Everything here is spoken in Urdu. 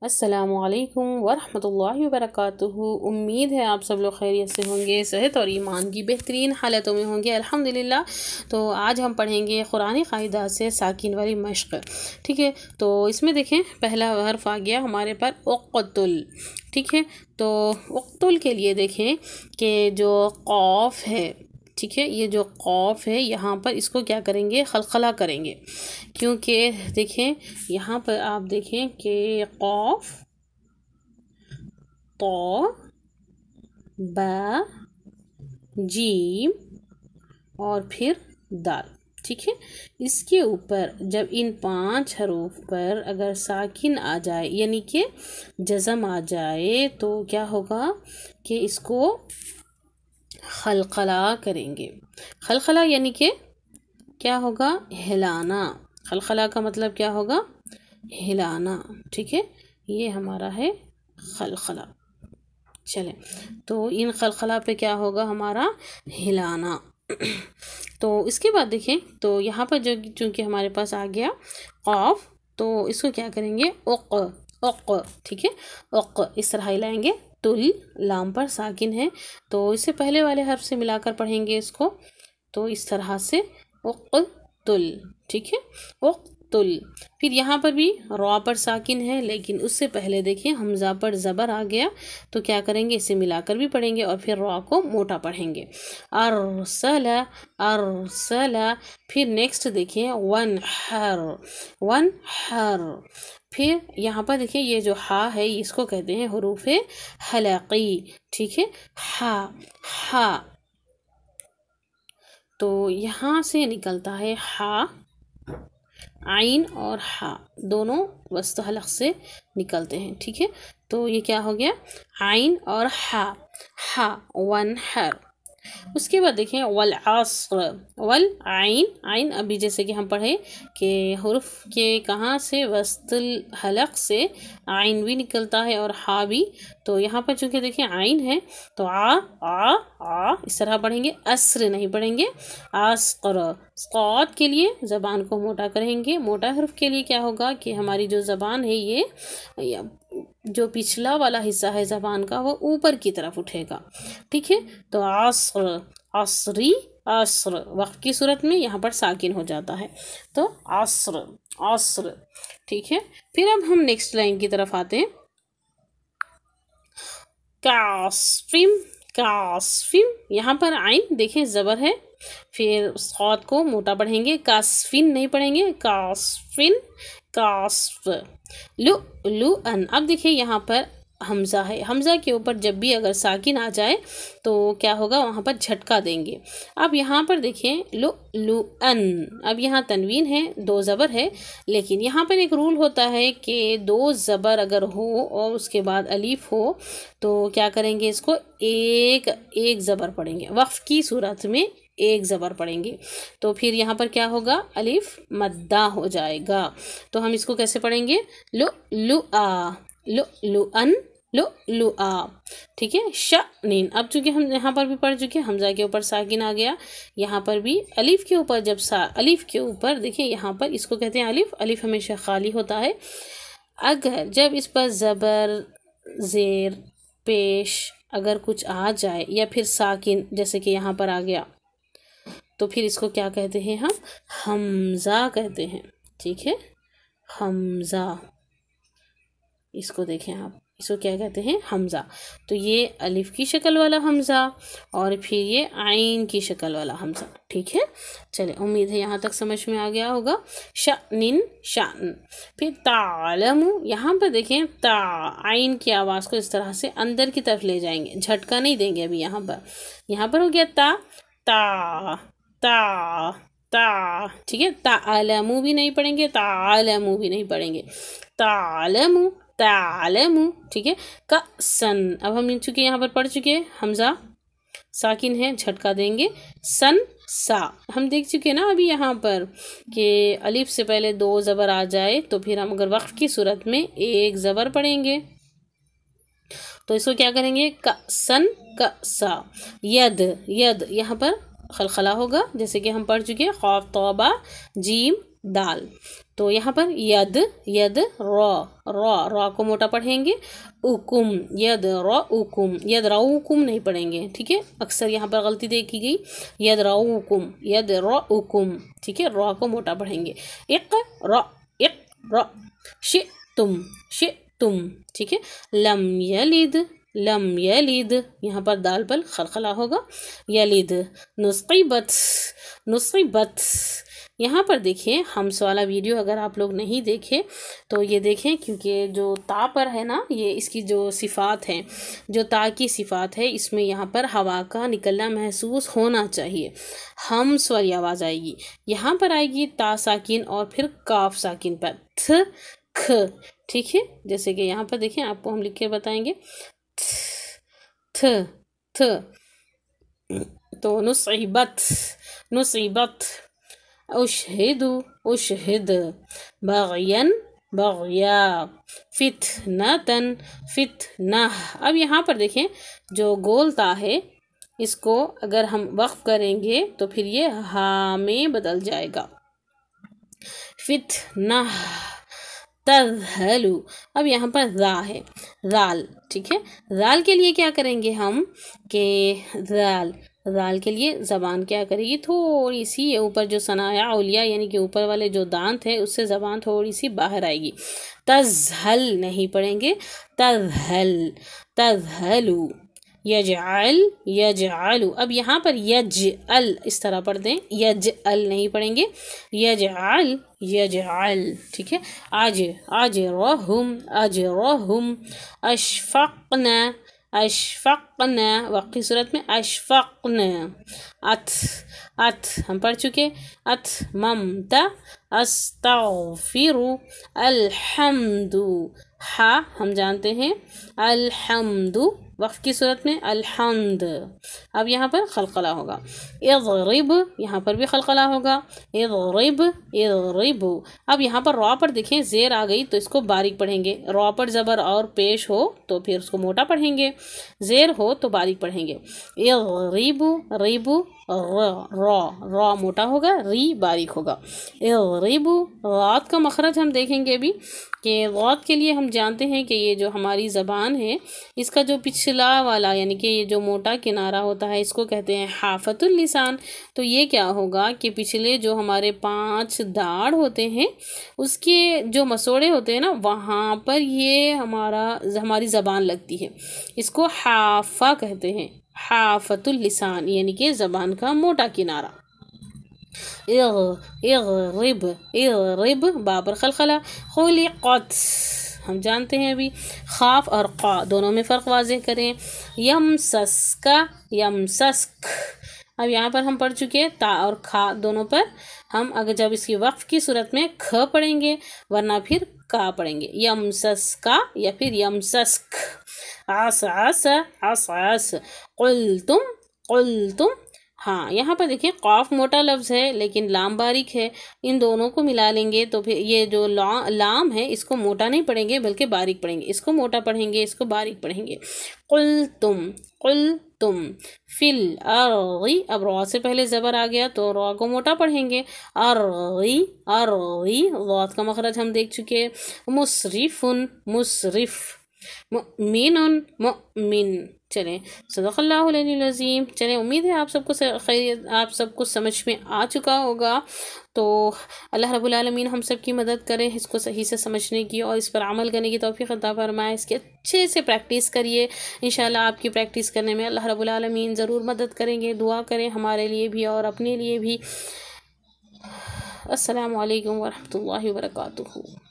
السلام علیکم ورحمۃ اللہ وبرکاتہ۔ امید ہے آپ سب لوگ خیریت سے ہوں گے، صحت اور ایمان کی بہترین حالتوں میں ہوں گے الحمدللہ۔ تو آج ہم پڑھیں گے قرآنی قاعدہ سے ساکن والی مشق، ٹھیک ہے۔ تو اس میں دیکھیں پہلا حرف آ گیا ہمارے پر اقتل، ٹھیک ہے۔ تو اقتل کے لیے دیکھیں کہ جو قاف ہے، ٹھیک ہے، یہ جو قاف ہے یہاں پر اس کو کیا کریں گے، خلخلہ کریں گے، کیونکہ دیکھیں یہاں پر آپ دیکھیں کہ قاف، طا، با، جیم اور پھر دال، ٹھیک ہے۔ اس کے اوپر جب ان 5 حروف پر اگر ساکن آ جائے یعنی کہ جزم آ جائے تو کیا ہوگا کہ اس کو خلخلہ کریں گے۔ خلخلہ یعنی کہ کیا ہوگا، ہلانا۔ خلخلہ کا مطلب کیا ہوگا، ہلانا، ٹھیک ہے۔ یہ ہمارا ہے خلخلہ۔ چلیں تو ان خلخلہ پہ کیا ہوگا ہمارا، ہلانا۔ تو اس کے بعد دیکھیں تو یہاں پر جو چونکہ ہمارے پاس آ گیا قاف، تو اس کو کیا کریں گے، اق، ٹھیک ہے، اق اس طرح ہلائیں گے۔ تل، لام پر ساکن ہے تو اس سے پہلے والے حرف سے ملا کر پڑھیں گے اس کو، تو اس طرح سے اقتل، ٹھیک ہے، اقتل۔ پھر یہاں پر بھی را پر ساکن ہے لیکن اس سے پہلے دیکھیں حمزہ پر زبر آ گیا تو کیا کریں گے، اسے ملا کر بھی پڑھیں گے اور پھر را کو موٹا پڑھیں گے، ارسل، ارسل۔ پھر نیکسٹ دیکھیں ونحر، ونحر۔ پھر یہاں پر دیکھیں یہ جو ہا ہے اس کو کہتے ہیں حروف حلقی، ٹھیک ہے، ہا، ہا۔ تو یہاں سے نکلتا ہے ہا، عین اور ہا دونوں وسط حلق سے نکلتے ہیں، ٹھیک ہے۔ تو یہ کیا ہو گیا، عین اور ہا، ہا، ونحر۔ اس کے بعد دیکھیں والعصر، والعین، عین ابھی جیسے کہ ہم پڑھے کہ حروف کے کہاں سے، وسط الحلق سے عین بھی نکلتا ہے اور ہا بھی، تو یہاں پر چونکہ دیکھیں عین ہے تو آ، آ، آ اس طرح پڑھیں گے، عصر نہیں پڑھیں گے، عصر۔ صاد کے لیے زبان کو موٹا کریں گے، موٹا حرف کے لیے کیا ہوگا کہ ہماری جو زبان ہے یہ جو پچھلا والا حصہ ہے زبان کا وہ اوپر کی طرف اٹھے گا، ٹھیک ہے۔ تو عصر، عصری، عصر وقت کی صورت میں یہاں پر ساکن ہو جاتا ہے، تو عصر، عصر، ٹھیک ہے۔ پھر اب ہم نیکسٹ لائن کی طرف آتے ہیں، کعصفم، کعصفم۔ یہاں پر عین دیکھیں زبر ہے، پھر صاد کو موٹا پڑھیں گے، کاسفن نہیں پڑھیں گے، کاسفن، کاسف۔ لؤلؤن، اب دیکھیں یہاں پر حمزہ ہے، حمزہ کے اوپر جب بھی اگر ساکن آ جائے تو کیا ہوگا، وہاں پر جھٹکا دیں گے۔ اب یہاں پر دیکھیں لؤلؤن، اب یہاں تنوین ہے، 2 زبر ہے، لیکن یہاں پر ایک رول ہوتا ہے کہ 2 زبر اگر ہو اور اس کے بعد الف ہو تو کیا کریں گے، اس کو ایک زبر پڑھیں گے، وقف کی صورت میں ایک زبر پڑھیں گے، تو پھر یہاں پر کیا ہوگا، الف مدہ ہو جائے گا۔ تو ہم اس کو کیسے پڑھیں گے، لؤلؤا، لؤلؤن، لؤلؤا، ٹھیک ہے۔ شأنن، اب چونکہ ہم یہاں پر بھی پڑھ چکے، حمزہ کے اوپر ساکن آ گیا، یہاں پر بھی الف کے اوپر جب الف کے اوپر دیکھیں یہاں پر اس کو کہتے ہیں الف، الف ہمیشہ خالی ہوتا ہے، اگر جب اس پر زبر، زیر، پیش اگر کچھ آ جائے یا پھر ساکن جیسے کہ یہاں پر آ گیا تو پھر اس کو کیا کہتے ہیں، ہم حمزہ کہتے ہیں، ٹھیک ہے، حمزہ۔ اس کو دیکھیں آپ، اس کو کیا کہتے ہیں، حمزہ۔ تو یہ الف کی شکل والا حمزہ اور پھر یہ عین کی شکل والا حمزہ، ٹھیک ہے۔ چلے امید ہے یہاں تک سمجھ میں آ گیا ہوگا۔ شأنن، شأن۔ پھر تعلم، یہاں پر دیکھیں تا، عین کی آواز کو اس طرح سے اندر کی طرف لے جائیں گے، جھٹکا نہیں دیں گے ابھی، یہاں پر ہو گیا تا، تا، تا، تا، ٹھیک ہے۔ تعلمو بھی نہیں پڑھیں گے، تعلمو بھی نہیں پڑھیں گے، تعلمو، تعلمو، ٹھیک ہے۔ کأسن، اب ہم چونکہ یہاں پر پڑھ چکے حمزہ ساکن ہے، جھٹکا دیں گے، سن، سا۔ ہم دیکھ چکے نا ابھی یہاں پر کہ الف سے پہلے 2 زبر آ جائے تو پھر ہم اگر وقف کی صورت میں ایک زبر پڑھیں گے تو اس کو کیا کریں گے، کأسن، کأسا۔ ید، ید، یہاں پر خلخلہ ہوگا جیسے کہ ہم پڑھ چکے، قاف، طا، با، جیم، دال، تو یہاں پر ید ید را را را کو موٹا پڑھیں گے، اکم ید را اکم، ید راؤکم نہیں پڑھیں گے، ٹھیک ہے، اکثر یہاں پر غلطی دیکھی گئی، ید راؤکم ید را اکم، ٹھیک ہے، را کو موٹا پڑھیں گے، اقرا اقرا، شئتم شئتم، ٹھیک ہے، لم یلد لم یلد، یہاں پر دال پر خلخلہ ہوگا، یلد، نصیبت نصیبت، یہاں پر دیکھیں ہمس والا ویڈیو اگر آپ لوگ نہیں دیکھے تو یہ دیکھیں، کیونکہ جو تا پر ہے نا، یہ اس کی جو صفات ہیں، جو تا کی صفات ہے، اس میں یہاں پر ہوا کا نکلنا محسوس ہونا چاہیے، ہمس والی آواز آئے گی، یہاں پر آئے گی تا ساکن اور پھر کاف ساکن پر تھ کھ، ٹھیک ہے، جیسے کہ یہاں پر دیکھیں آپ کو ہم لکھ کے بتائیں گے، تھ تھ، تو نصیبت نصیبت، اشہد اشہد، بغین بغیا، فتنتن فتنہ، اب یہاں پر دیکھیں جو گول تا ہے اس کو اگر ہم وقف کریں گے تو پھر یہ ہا میں بدل جائے گا، فتنہ، تذہلو، اب یہاں پر ذا ہے، ذال، ٹھیک ہے، ذال کے لیے کیا کریں گے ہم کہ ذال ذال کے لیے زبان کیا کرے گی، تھوڑی سی اوپر جو ثنایا اولیاء یعنی کہ اوپر والے جو دانت ہے اس سے زبان تھوڑی سی باہر آئے گی، تذہل نہیں پڑھیں گے، تذہل تذہلو، یجعل یجعلو، اب یہاں پر یجعل اس طرح پڑھ دیں، یجعل نہیں پڑھیں گے، یجعل یجعل، ٹھیک ہے، اجرہم اجرہم، اشفقنا اشفقنا، وقت کی صورت میں اشفقنا، ات ات ہم پڑھ چکے، اتممت، استغفر، الحمد، ہا ہم جانتے ہیں، الحمد، وقف کی صورت میں الحمد، اب یہاں پر خلقلہ ہوگا، اضرب، یہاں پر بھی خلقلہ ہوگا، اضرب اضرب، اب یہاں پر را پر دیکھیں زیر آ گئی تو اس کو باریک پڑھیں گے، را پر زبر اور پیش ہو تو پھر اس کو موٹا پڑھیں گے، زیر ہو تو باریک پڑھیں گے، اضرب ریب، را را موٹا ہوگا، ری باریک ہوگا، اضرب، رات کا مخرج ہم دیکھیں گے ابھی کہ غوت کے لیے ہم جانتے ہیں کہ یہ جو ہماری زبان ہے اس کا جو پچھلا والا یعنی کہ یہ جو موٹا کنارہ ہوتا ہے اس کو کہتے ہیں حافۃ اللسان، تو یہ کیا ہوگا کہ پچھلے جو ہمارے 5 داڑھ ہوتے ہیں اس کے جو مسوڑے ہوتے ہیں نا وہاں پر یہ ہماری زبان لگتی ہے، اس کو حافہ کہتے ہیں، حافۃ اللسان یعنی کہ زبان کا موٹا کنارہ، اغرب اغرب، بابر خلخلہ، خلقت، ہم جانتے ہیں ابھی خاف اور قا دونوں میں فرق واضح کریں، یمسسک یمسسک، اب یہاں پر ہم پڑھ چکے تا اور کھا دونوں پر ہم اگر جب اس کی وقف کی صورت میں کھ پڑھیں گے ورنہ پھر کا پڑھیں گے، یمسسکا یا پھر یمسسک، عس عس عس عس، قلتم قلتم، ہاں یہاں پر دیکھیں قاف موٹا لفظ ہے لیکن لام باریک ہے، ان دونوں کو ملا لیں گے تو پھر یہ جو لام ہے اس کو موٹا نہیں پڑھیں گے بلکہ باریک پڑھیں گے، اس کو موٹا پڑھیں گے اس کو باریک پڑھیں گے، قلتم قلتم، فی الارض، اب را سے پہلے زبر آ گیا تو را کو موٹا پڑھیں گے، ارغی ارغی، ضاد کا مخرج ہم دیکھ چکے، مصرف مصرف، مؤمن مؤمن، چلیں صدق اللہ العلی العظیم، چلیں امید ہے آپ سب کو آپ سب کو سمجھ میں آ چکا ہوگا، تو اللہ رب العالمین ہم سب کی مدد کرے اس کو صحیح سے سمجھنے کی اور اس پر عمل کرنے کی توفیق عطا فرمائے، اس کی اچھے سے پریکٹس کریے، انشاءاللہ آپ کی پریکٹس کرنے میں اللہ رب العالمین ضرور مدد کریں گے، دعا کریں ہمارے لیے بھی اور اپنے لیے بھی۔ السلام علیکم ورحمۃ اللہ وبرکاتہ۔